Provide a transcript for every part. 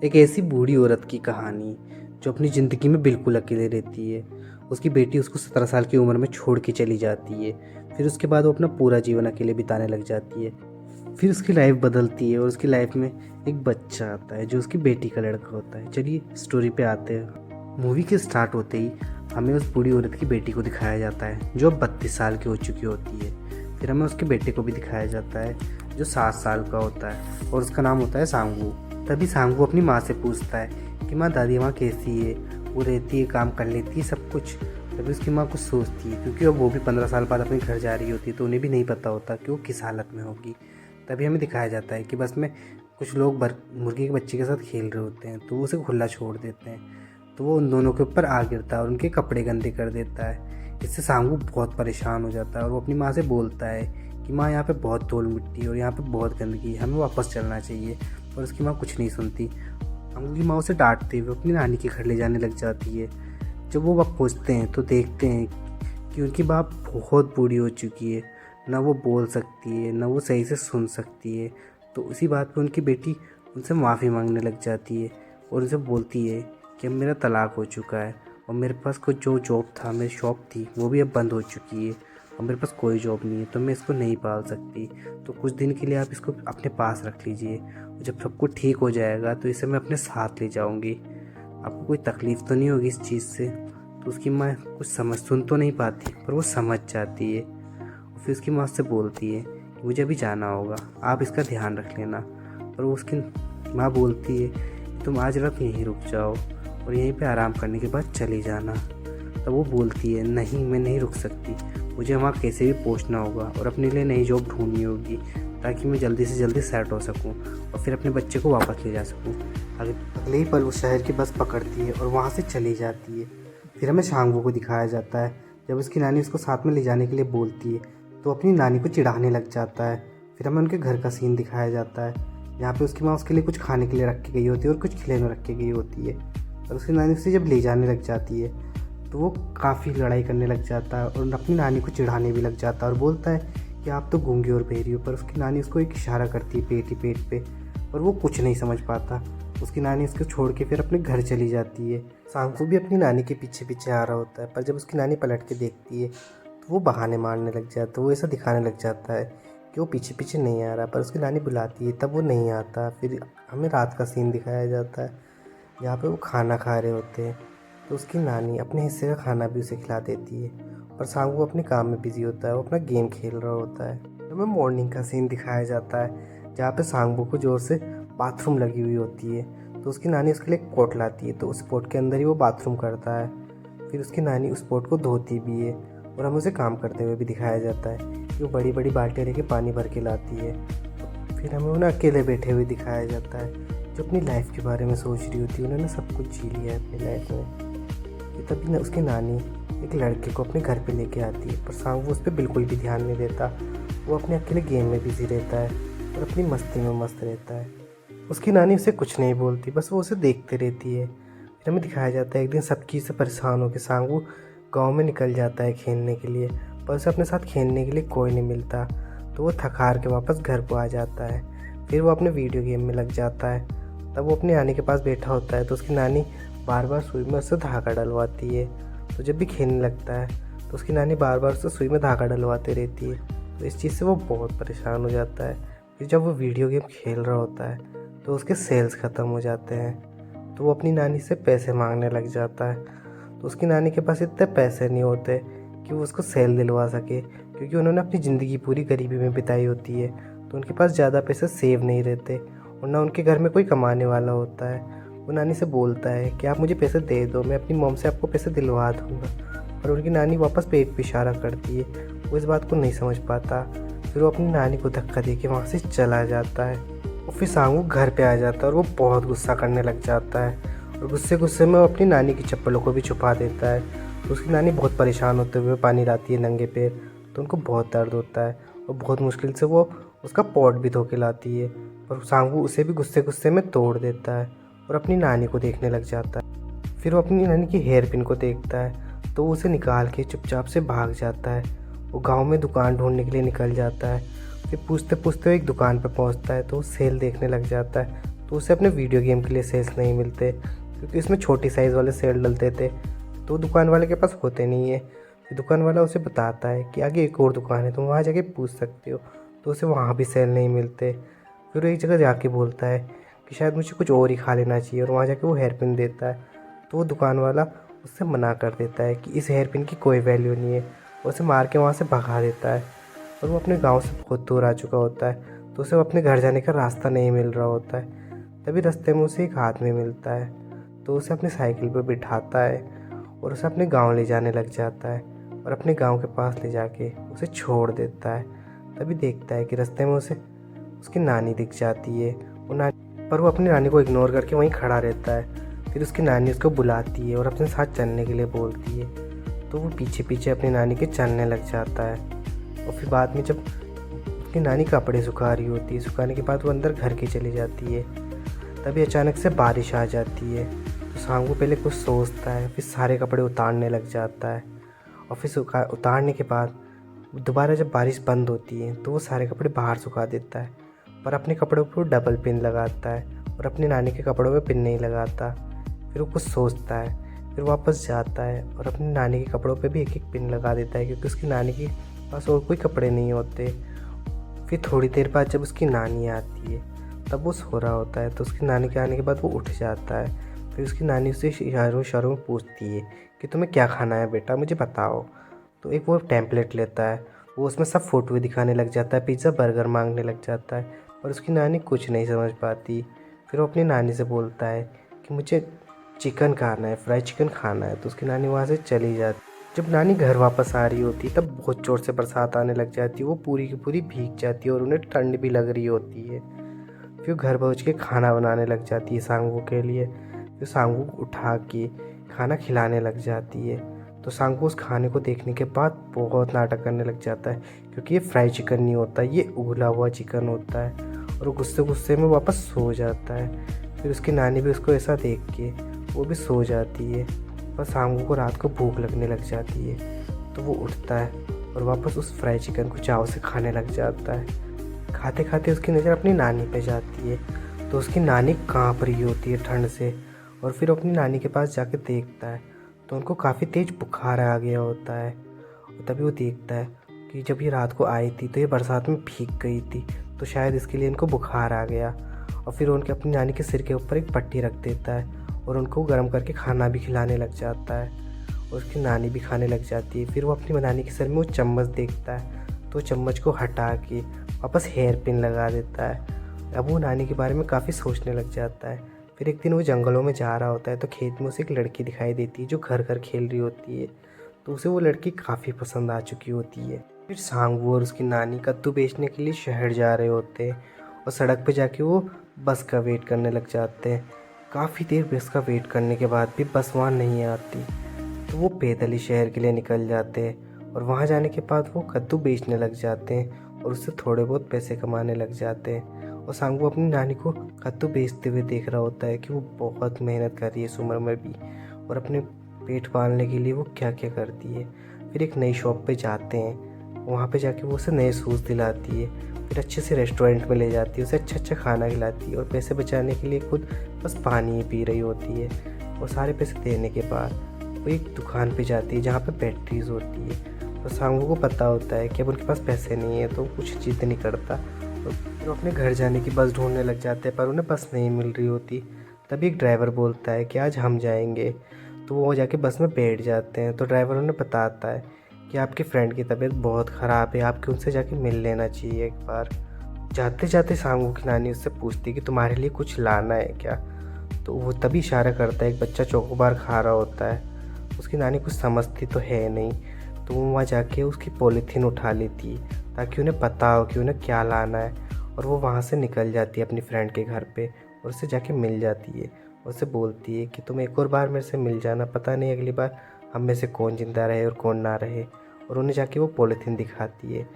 एक ऐसी बूढ़ी औरत की कहानी जो अपनी ज़िंदगी में बिल्कुल अकेले रहती है। उसकी बेटी उसको 17 साल की उम्र में छोड़ के चली जाती है। फिर उसके बाद वो अपना पूरा जीवन अकेले बिताने लग जाती है। फिर उसकी लाइफ बदलती है और उसकी लाइफ में एक बच्चा आता है जो उसकी बेटी का लड़का होता है। चलिए स्टोरी पे आते हैं। मूवी के स्टार्ट होते ही हमें उस बूढ़ी औरत की बेटी को दिखाया जाता है जो अब 32 साल की हो चुकी होती है। फिर हमें उसके बेटे को भी दिखाया जाता है जो 7 साल का होता है और उसका नाम होता है सांगू। तभी सांगू अपनी माँ से पूछता है कि माँ, दादी माँ कैसी है? वो रहती है, काम कर लेती है, सब कुछ। तभी उसकी माँ कुछ सोचती है क्योंकि अब वो भी 15 साल बाद अपने घर जा रही होती है तो उन्हें भी नहीं पता होता कि वो किस हालत में होगी। तभी हमें दिखाया जाता है कि बस में कुछ लोग मुर्गी के बच्चे के साथ खेल रहे होते हैं तो वो उसे खुला छोड़ देते हैं। तो वो उन दोनों के ऊपर आ गिरता है और उनके कपड़े गंदे कर देता है। इससे सांगू बहुत परेशान हो जाता है और वो अपनी माँ से बोलता है कि माँ, यहाँ पे बहुत धूल मिट्टी है और यहाँ पे बहुत गंदगी है, हमें वापस चलना चाहिए। पर उसकी माँ कुछ नहीं सुनती। सांगू की माँ उसे डांटते हुए अपनी नानी के घर ले जाने लग जाती है। जब वो वहाँ पहुँचते हैं तो देखते हैं कि उनकी बाप बहुत बूढ़ी हो चुकी है। ना वो बोल सकती है, ना वो सही से सुन सकती है। तो उसी बात पे उनकी बेटी उनसे माफ़ी मांगने लग जाती है और उनसे बोलती है कि अब मेरा तलाक हो चुका है और मेरे पास कोई जो जॉब था, मेरी शॉप थी, वो भी अब बंद हो चुकी है और मेरे पास कोई जॉब नहीं है तो मैं इसको नहीं पाल सकती। तो कुछ दिन के लिए आप इसको अपने पास रख लीजिए और जब सब कुछ ठीक हो जाएगा तो इसे मैं अपने साथ ले जाऊंगी। आपको कोई तकलीफ़ तो नहीं होगी इस चीज़ से? तो उसकी माँ कुछ सुन तो नहीं पाती पर वो समझ जाती है और फिर उसकी माँ उससे बोलती है कि मुझे अभी जाना होगा, आप इसका ध्यान रख लेना। पर वो उसकी माँ बोलती है कि तुम आज रात यहीं रुक जाओ और यहीं पे आराम करने के बाद चली जाना। तब वो बोलती है, नहीं, मैं नहीं रुक सकती, मुझे वहाँ कैसे भी पहुँचना होगा और अपने लिए नई जॉब ढूंढनी होगी ताकि मैं जल्दी से जल्दी सेट हो सकूँ और फिर अपने बच्चे को वापस ले जा सकूँ। अगले ही पल वो शहर की बस पकड़ती है और वहाँ से चली जाती है। फिर हमें सांगू को दिखाया जाता है जब उसकी नानी उसको साथ में ले जाने के लिए बोलती है तो अपनी नानी को चिढ़ाने लग जाता है। फिर हमें उनके घर का सीन दिखाया जाता है जहाँ पे उसकी माँ उसके लिए कुछ खाने के लिए रख के गई होती है और कुछ खिलौने रख के गई होती है। और उसकी नानी उसे जब ले जाने लग जाती है तो वो काफ़ी लड़ाई करने लग जाता है और अपनी नानी को चिढ़ाने भी लग जाता है और बोलता है कि आप तो गूंगी और बहरी हो। पर उसकी नानी उसको एक इशारा करती है पेट ही पेट पे, पर वो कुछ नहीं समझ पाता। उसकी नानी उसको छोड़ के फिर अपने घर चली जाती है। सांगू भी अपनी नानी के पीछे पीछे आ रहा होता है पर जब उसकी नानी पलट के देखती है तो वो बहाने मारने लग जाता है। तो वो ऐसा दिखाने लग जाता है कि वो पीछे पीछे नहीं आ रहा, पर उसकी नानी बुलाती है तब वो नहीं आता। फिर हमें रात का सीन दिखाया जाता है जहाँ पे वो खाना खा रहे होते हैं तो उसकी नानी अपने हिस्से का खाना भी उसे खिला देती है। पर सांगू अपने काम में बिजी होता है, वो अपना गेम खेल रहा होता है। हमें मॉर्निंग का सीन दिखाया जाता है जहाँ पे सांगू को जोर से बाथरूम लगी हुई होती है तो उसकी नानी उसके लिए एक पॉट लाती है तो उस पॉट के अंदर ही वो बाथरूम करता है। फिर उसकी नानी उस पॉट को धोती भी है और हमें उसे काम करते हुए भी दिखाया जाता है कि वो बड़ी बड़ी बाल्टियाँ लेके पानी भर के लाती है। फिर हमें उन्हें अकेले बैठे हुए दिखाया जाता है जो अपनी लाइफ के बारे में सोच रही होती है। उन्होंने सब कुछ जी लिया है अपनी लाइफ में। तभी ना उसकी नानी एक लड़के को अपने घर पे लेके आती है पर सांगू उस पर बिल्कुल भी ध्यान नहीं देता। वो अपने अकेले गेम में बिजी रहता है और अपनी मस्ती में मस्त रहता है। उसकी नानी उसे कुछ नहीं बोलती, बस वो उसे देखते रहती है। फिर हमें दिखाया जाता है एक दिन सब चीज़ से परेशान होकर सांगू गांव में निकल जाता है खेलने के लिए, पर उसे अपने साथ खेलने के लिए कोई नहीं मिलता तो वो थक हार के वापस घर को आ जाता है। फिर वो अपने वीडियो गेम में लग जाता है। तब वो अपनी नानी के पास बैठा होता है तो उसकी नानी बार बार सुई में उससे धागा डलवाती है। तो जब भी खेलने लगता है तो उसकी नानी बार बार उससे सुई में धागा डलवाते रहती है। तो इस चीज़ से वो बहुत परेशान हो जाता है। फिर जब वो वीडियो गेम खेल रहा होता है तो उसके सेल्स ख़त्म हो जाते हैं तो वो अपनी नानी से पैसे मांगने लग जाता है। तो उसकी नानी के पास इतने पैसे नहीं होते कि वो उसको सेल दिलवा सके क्योंकि उन्होंने अपनी ज़िंदगी पूरी गरीबी में बिताई होती है तो उनके पास ज़्यादा पैसे सेव नहीं रहते और ना उनके घर में कोई कमाने वाला होता है। वो नानी से बोलता है कि आप मुझे पैसे दे दो, मैं अपनी मॉम से आपको पैसे दिलवा दूँगा। पर उनकी नानी वापस पेट पे इशारा करती है। वो इस बात को नहीं समझ पाता। फिर वो अपनी नानी को धक्का दे के वहाँ से चला जाता है और फिर सांगू घर पे आ जाता है और वो बहुत गुस्सा करने लग जाता है और गुस्से गुस्से में वो अपनी नानी की चप्पलों को भी छुपा देता है। तो उसकी नानी बहुत परेशान होते हुए पानी लाती है नंगे पैर तो उनको बहुत दर्द होता है और बहुत मुश्किल से वो उसका पॉट भी धो के लाती है। पर सांगू उसे भी गुस्से गुस्से में तोड़ देता है और अपनी नानी को देखने लग जाता है। फिर वो अपनी नानी की हेयर पिन को देखता है तो वो उसे निकाल के चुपचाप से भाग जाता है। वो गांव में दुकान ढूंढने के लिए निकल जाता है। फिर पूछते पूछते वो एक दुकान पर पहुंचता है तो वो सेल देखने लग जाता है तो उसे अपने वीडियो गेम के लिए सेल्स नहीं मिलते, क्योंकि इसमें छोटी साइज़ वाले सेल डलते थे, तो दुकान वाले के पास होते नहीं है। फिर दुकान वाला उसे बताता है कि आगे एक और दुकान है, तुम वहाँ जाके पूछ सकते हो, तो उसे वहाँ भी सेल नहीं मिलते। फिर वो एक जगह जाके बोलता है कि शायद मुझे कुछ और ही खा लेना चाहिए, और वहाँ जाके वो हेयर पिन देता है। तो वो दुकान वाला उससे मना कर देता है कि इस हेयर पिन की कोई वैल्यू नहीं है, और उसे मार के वहाँ से भगा देता है। और वो अपने गांव से बहुत दूर आ चुका होता है, तो उसे अपने घर जाने का रास्ता नहीं मिल रहा होता है। तभी रास्ते में उसे एक आदमी मिलता है, तो उसे अपनी साइकिल पर बिठाता है और उसे अपने गांव ले जाने लग जाता है, और अपने गांव के पास ले जाके उसे छोड़ देता है। तभी देखता है कि रास्ते में उसे उसकी नानी दिख जाती है। पर वो अपनी नानी को इग्नोर करके वहीं खड़ा रहता है। फिर उसकी नानी उसको बुलाती है और अपने साथ चलने के लिए बोलती है, तो वो पीछे पीछे अपनी नानी के चलने लग जाता है। और फिर बाद में जब अपनी नानी कपड़े सुखा रही होती है, सुखाने के बाद वो अंदर घर की चली जाती है, तभी अचानक से बारिश आ जाती है। तो सांगू पहले कुछ सोचता है, फिर सारे कपड़े उतारने लग जाता है, और फिर उतारने के बाद दोबारा जब बारिश बंद होती है तो वो सारे कपड़े बाहर सुखा देता है, पर अपने कपड़ों पर डबल पिन लगाता है और अपनी नानी के कपड़ों पे पिन नहीं लगाता। फिर वो कुछ सोचता है, फिर वापस जाता है और अपनी नानी के कपड़ों पे भी एक एक पिन लगा देता है, क्योंकि उसकी नानी के पास और कोई कपड़े नहीं होते। फिर थोड़ी देर बाद जब उसकी नानी आती है, तब वो सो रहा होता है, तो उसकी नानी के आने के बाद वो उठ जाता है। फिर उसकी नानी उससे इशारों इशारों में पूछती है कि तुम्हें क्या खाना है बेटा, मुझे बताओ। तो एक वो टेम्पलेट लेता है, वो उसमें सब फ़ोटो दिखाने लग जाता है, पिज़्ज़ा बर्गर मांगने लग जाता है, पर उसकी नानी कुछ नहीं समझ पाती। फिर वो अपनी नानी से बोलता है कि मुझे चिकन खाना है, फ्राई चिकन खाना है, तो उसकी नानी वहाँ से चली जाती। जब नानी घर वापस आ रही होती तब बहुत ज़ोर से बरसात आने लग जाती है, वो पूरी की पूरी भीग जाती है और उन्हें ठंड भी लग रही होती है। फिर घर पहुँच के खाना बनाने लग जाती है सांगू के लिए। फिर सांगू को उठा के खाना खिलाने लग जाती है। तो सांगू उस खाने को देखने के बाद बहुत नाटक करने लग जाता है, क्योंकि ये फ्राई चिकन नहीं होता, ये उबला हुआ चिकन होता है, और वो गुस्से गुस्से में वापस सो जाता है। फिर उसकी नानी भी उसको ऐसा देख के वो भी सो जाती है। पर सांगू को रात को भूख लगने लग जाती है, तो वो उठता है और वापस उस फ्राई चिकन को चाव से खाने लग जाता है। खाते खाते उसकी नज़र अपनी नानी पे जाती है, तो उसकी नानी काँप रही होती है ठंड से। और फिर अपनी नानी के पास जाके देखता है तो उनको काफ़ी तेज़ बुखार आ गया होता है। और तभी वो देखता है कि जब ये रात को आई थी तो ये बरसात में भीग गई थी, तो शायद इसके लिए इनको बुखार आ गया। और फिर उनके अपनी नानी के सिर के ऊपर एक पट्टी रख देता है और उनको गर्म करके खाना भी खिलाने लग जाता है, और उसकी नानी भी खाने लग जाती है। फिर वो अपनी नानी के सिर में वो चम्मच देखता है, तो चम्मच को हटा के वापस हेयर पिन लगा देता है। अब वो नानी के बारे में काफ़ी सोचने लग जाता है। फिर एक दिन वो जंगलों में जा रहा होता है, तो खेत में उसे एक लड़की दिखाई देती है जो घर घर खेल रही होती है, तो उसे वो लड़की काफ़ी पसंद आ चुकी होती है। फिर सांगू और उसकी नानी कद्दू बेचने के लिए शहर जा रहे होते हैं, और सड़क पे जाके वो बस का वेट करने लग जाते हैं। काफ़ी देर बस का वेट करने के बाद भी बस वहाँ नहीं आती, तो वो पैदल ही शहर के लिए निकल जाते हैं, और वहाँ जाने के बाद वो कद्दू बेचने लग जाते हैं और उससे थोड़े बहुत पैसे कमाने लग जाते हैं। और सांगू अपनी नानी को कद्दू बेचते हुए देख रहा होता है कि वो बहुत मेहनत कर रही है इस उम्र में भी, और अपने पेट पालने के लिए वो क्या क्या करती है। फिर एक नई शॉप पे जाते हैं, वहाँ पे जाके वो उसे नए शूज़ दिलाती है, फिर अच्छे से रेस्टोरेंट में ले जाती है, उसे अच्छा अच्छा खाना खिलाती है, और पैसे बचाने के लिए खुद बस पानी ही पी रही होती है। और सारे पैसे देने के बाद वो एक दुकान पे जाती है जहाँ पे बैटरीज होती है। तो सांगू को पता होता है कि अब उनके पास पैसे नहीं है, तो कुछ जिद नहीं करता, तो फिर वो अपने घर जाने की बस ढूंढने लग जाते हैं, पर उन्हें बस नहीं मिल रही होती। तभी एक ड्राइवर बोलता है कि आज हम जाएंगे, तो वो जाके बस में बैठ जाते हैं। तो ड्राइवर उन्हें बताता है कि आपके फ्रेंड की तबीयत बहुत ख़राब है, आपके उनसे जाके मिल लेना चाहिए एक बार। जाते जाते सांगू की नानी उससे पूछती है कि तुम्हारे लिए कुछ लाना है क्या, तो वो तभी इशारा करता है, एक बच्चा चोकोबार खा रहा होता है। उसकी नानी कुछ समझती तो है नहीं, तो वो वहाँ जाके उसकी पॉलीथीन उठा लेती है ताकि उन्हें पता हो कि उन्हें क्या लाना है, और वो वहाँ से निकल जाती है अपनी फ्रेंड के घर पे और उससे जाके मिल जाती है। उससे बोलती है कि तुम एक और बार मेरे से मिल जाना, पता नहीं अगली बार हम में से कौन ज़िंदा रहे और कौन ना रहे। और उन्हें जाके वो पॉलीथीन दिखाती है,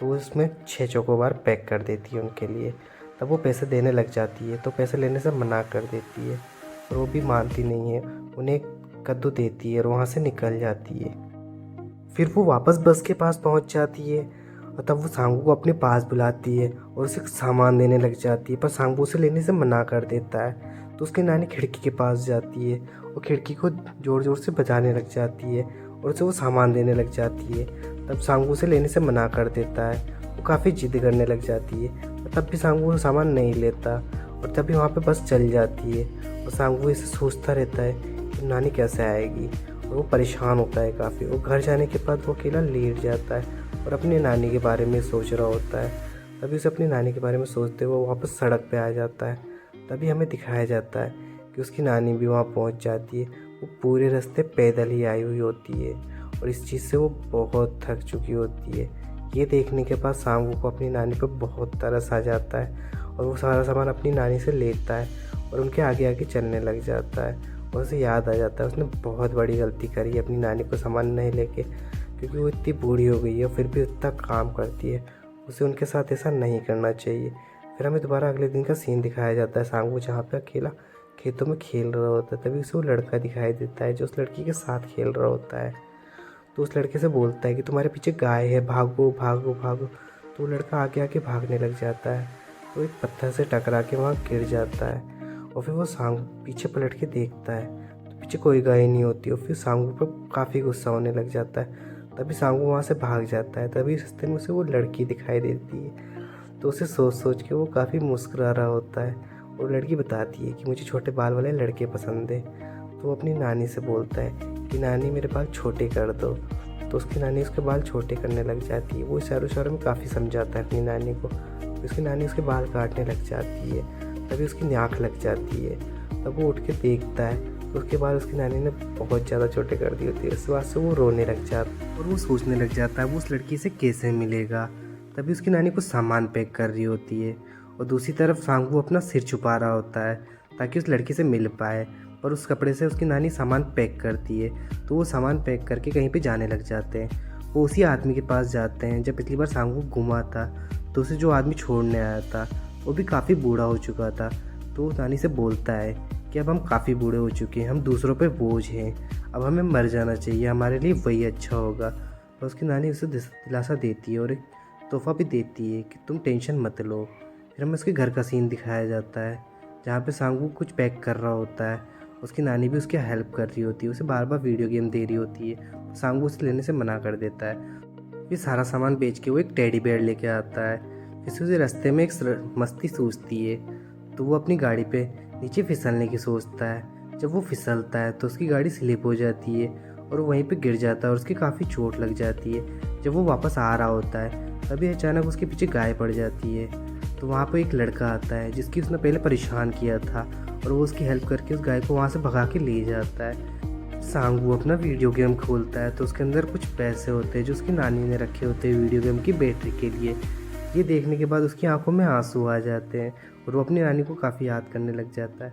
तो उसमें 6 चोकोबार पैक कर देती है उनके लिए। तब वो पैसे देने लग जाती है, तो पैसे लेने से मना कर देती है, और वो भी मानती नहीं है, उन्हें कद्दू देती है और वहाँ से निकल जाती है। फिर वो वापस बस के पास पहुँच जाती है, और तब वो सांगू को अपने पास बुलाती है और उसे सामान देने लग जाती है, पर सांगू उसे लेने से मना कर देता है। तो उसकी नानी खिड़की के पास जाती है और खिड़की को ज़ोर ज़ोर से बजाने लग जाती है और उसे वो सामान देने लग जाती है। तब सांगू उसे लेने से मना कर देता है। वो काफ़ी जिद करने लग जाती है, तब भी सांगू वो सामान नहीं लेता और तभी वहाँ पे बस चल जाती है। और सांगू इसे सोचता रहता है कि नानी कैसे आएगी, और वो परेशान होता है काफ़ी। और घर जाने के बाद वो अकेला लेट जाता है और अपनी नानी के बारे में सोच रहा होता है। तभी उसे अपनी नानी के बारे में सोचते हुए वापस सड़क पे आ जाता है। तभी हमें दिखाया जाता है कि उसकी नानी भी वहाँ पहुँच जाती है। वो पूरे रास्ते पैदल ही आई हुई होती है और इस चीज़ से वो बहुत थक चुकी होती है। ये देखने के बाद सांगू को अपनी नानी पर बहुत तरस आ जाता है और वो सारा सामान अपनी नानी से लेता है और उनके आगे आगे चलने लग जाता है। और उसे याद आ जाता है उसने बहुत बड़ी गलती करी है अपनी नानी को सामान नहीं लेके, क्योंकि वो इतनी बूढ़ी हो गई है फिर भी उतना काम करती है। उसे उनके साथ ऐसा नहीं करना चाहिए। फिर हमें दोबारा अगले दिन का सीन दिखाया जाता है, सांगू जहाँ पे अकेला खेतों में खेल रहा होता है। तभी उसे वो लड़का दिखाई देता है जो उस लड़की के साथ खेल रहा होता है। तो उस लड़के से बोलता है कि तुम्हारे पीछे गाय है, भागो भागो भागो। तो वो लड़का आगे आगे भागने लग जाता है। तो एक पत्थर से टकरा के वहाँ गिर जाता है और फिर वो सांगू पीछे पलट के देखता है तो पीछे कोई गाय नहीं होती। और फिर सांगू पर काफ़ी गुस्सा होने लग जाता है। तभी सांगू वहाँ से भाग जाता है। तभी रास्ते में उसे वो लड़की दिखाई देती है। तो उसे सोच सोच के वो काफ़ी मुस्कुरा रहा होता है और लड़की बताती है कि मुझे छोटे बाल वाले लड़के पसंद है। तो वो अपनी नानी से बोलता है कि नानी मेरे बाल छोटे कर दो। तो उसकी नानी उसके बाल छोटे करने लग जाती है। वो इशारों इशारों में काफ़ी समझाता है अपनी नानी को। तो उसकी नानी उसके बाल काटने लग जाती है। तभी उसकी आँख लग जाती है। तब वो उठ के देखता है तो उसके बाद उसकी नानी ने बहुत ज़्यादा छोटे कर दिए होते हैं। इस बात से वो रोने लग जाता है और वो सोचने लग जाता है वो उस लड़की से कैसे मिलेगा। तभी उसकी नानी कुछ सामान पैक कर रही होती है और दूसरी तरफ सांगू अपना सिर छुपा रहा होता है ताकि उस लड़की से मिल पाए। और उस कपड़े से उसकी नानी सामान पैक करती है। तो वो सामान पैक करके कहीं पे जाने लग जाते हैं। वो उसी आदमी के पास जाते हैं जब पिछली बार सांगू घुमा था। तो उसे जो आदमी छोड़ने आया था वो भी काफ़ी बूढ़ा हो चुका था। तो वो नानी से बोलता है कि अब हम काफ़ी बूढ़े हो चुके हैं, हम दूसरों पे बोझ हैं, अब हमें मर जाना चाहिए, हमारे लिए वही अच्छा होगा। और उसकी नानी उसे दिलासा देती है और एक तोहफा भी देती है कि तुम टेंशन मत लो। फिर हमें उसके घर का सीन दिखाया जाता है जहाँ पे सांगू कुछ पैक कर रहा होता है। उसकी नानी भी उसकी हेल्प कर रही होती है, उसे बार बार वीडियो गेम दे रही होती है। सांगू उसे लेने से मना कर देता है। फिर सारा सामान बेच के वो एक टेडी बेयर लेके आता है। फिर उसे रास्ते में एक मस्ती सूझती है तो वो अपनी गाड़ी पे नीचे फिसलने की सोचता है। जब वो फिसलता है तो उसकी गाड़ी स्लिप हो जाती है और वो वहीं पे गिर जाता है और उसकी काफ़ी चोट लग जाती है। जब वो वापस आ रहा होता है तभी अचानक उसके पीछे गाय पड़ जाती है। तो वहाँ पर एक लड़का आता है जिसकी उसने पहले परेशान किया था और वो उसकी हेल्प करके उस गाय को वहाँ से भगा के ले जाता है। सांगू अपना वीडियो गेम खोलता है तो उसके अंदर कुछ पैसे होते हैं जो उसकी नानी ने रखे होते हैं वीडियो गेम की बैटरी के लिए। ये देखने के बाद उसकी आंखों में आंसू आ जाते हैं और वो अपनी नानी को काफ़ी याद करने लग जाता है।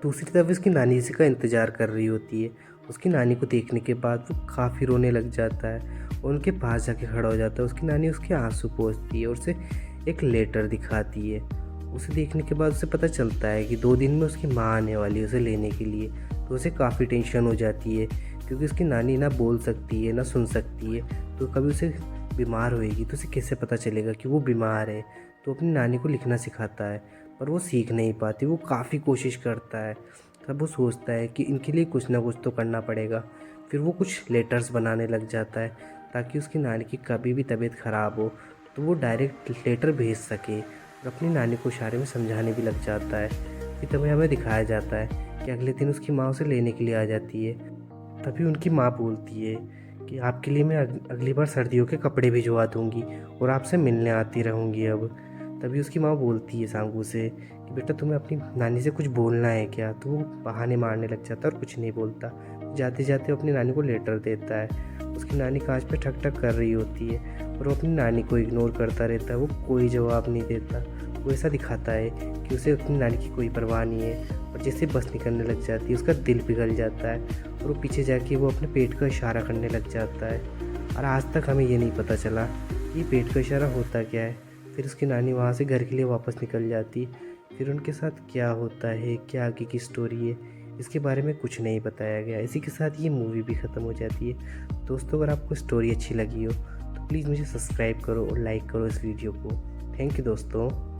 दूसरी तरफ उसकी नानी इसी का इंतज़ार कर रही होती है। उसकी नानी को देखने के बाद वो काफ़ी रोने लग जाता है और उनके पास जाके खड़ा हो जाता है। उसकी नानी उसके आंसू पोंछती है और उसे एक लेटर दिखाती है। उसे देखने के बाद उसे पता चलता है कि 2 दिन में उसकी माँ आने वाली है उसे लेने के लिए। तो उसे काफ़ी टेंशन हो जाती है क्योंकि उसकी नानी ना बोल सकती है ना सुन सकती है। तो कभी उसे बीमार होएगी तो उसे कैसे पता चलेगा कि वो बीमार है। तो अपनी नानी को लिखना सिखाता है पर वो सीख नहीं पाती। वो काफ़ी कोशिश करता है। तब वो सोचता है कि इनके लिए कुछ ना कुछ तो करना पड़ेगा। फिर वो कुछ लेटर्स बनाने लग जाता है ताकि उसकी नानी की कभी भी तबीयत ख़राब हो तो वो डायरेक्ट लेटर भेज सके और अपनी नानी को इशारे में समझाने भी लग जाता है। फिर तभी हमें दिखाया जाता है कि अगले दिन उसकी माँ उसे लेने के लिए आ जाती है। तभी उनकी माँ बोलती है कि आपके लिए मैं अगली बार सर्दियों के कपड़े भिजवा दूँगी और आपसे मिलने आती रहूँगी अब। तभी उसकी माँ बोलती है सांगू से कि बेटा तुम्हें अपनी नानी से कुछ बोलना है क्या। तो वो बहाने मारने लग जाता है और कुछ नहीं बोलता। जाते जाते वो अपनी नानी को लेटर देता है। उसकी नानी कांच पे ठक ठक कर रही होती है और वो अपनी नानी को इग्नोर करता रहता है। वो कोई जवाब नहीं देता। वो ऐसा दिखाता है कि उसे अपनी नानी की कोई परवाह नहीं है। और जैसे बस निकलने लग जाती है उसका दिल पिघल जाता है और वो पीछे जाके वो अपने पेट का इशारा करने लग जाता है। और आज तक हमें ये नहीं पता चला कि पेट का इशारा होता क्या है। फिर उसकी नानी वहाँ से घर के लिए वापस निकल जाती। फिर उनके साथ क्या होता है, क्या आगे की स्टोरी है, इसके बारे में कुछ नहीं बताया गया। इसी के साथ ये मूवी भी ख़त्म हो जाती है। दोस्तों अगर आपको स्टोरी अच्छी लगी हो तो प्लीज़ मुझे सब्सक्राइब करो और लाइक करो इस वीडियो को। थैंक यू दोस्तों।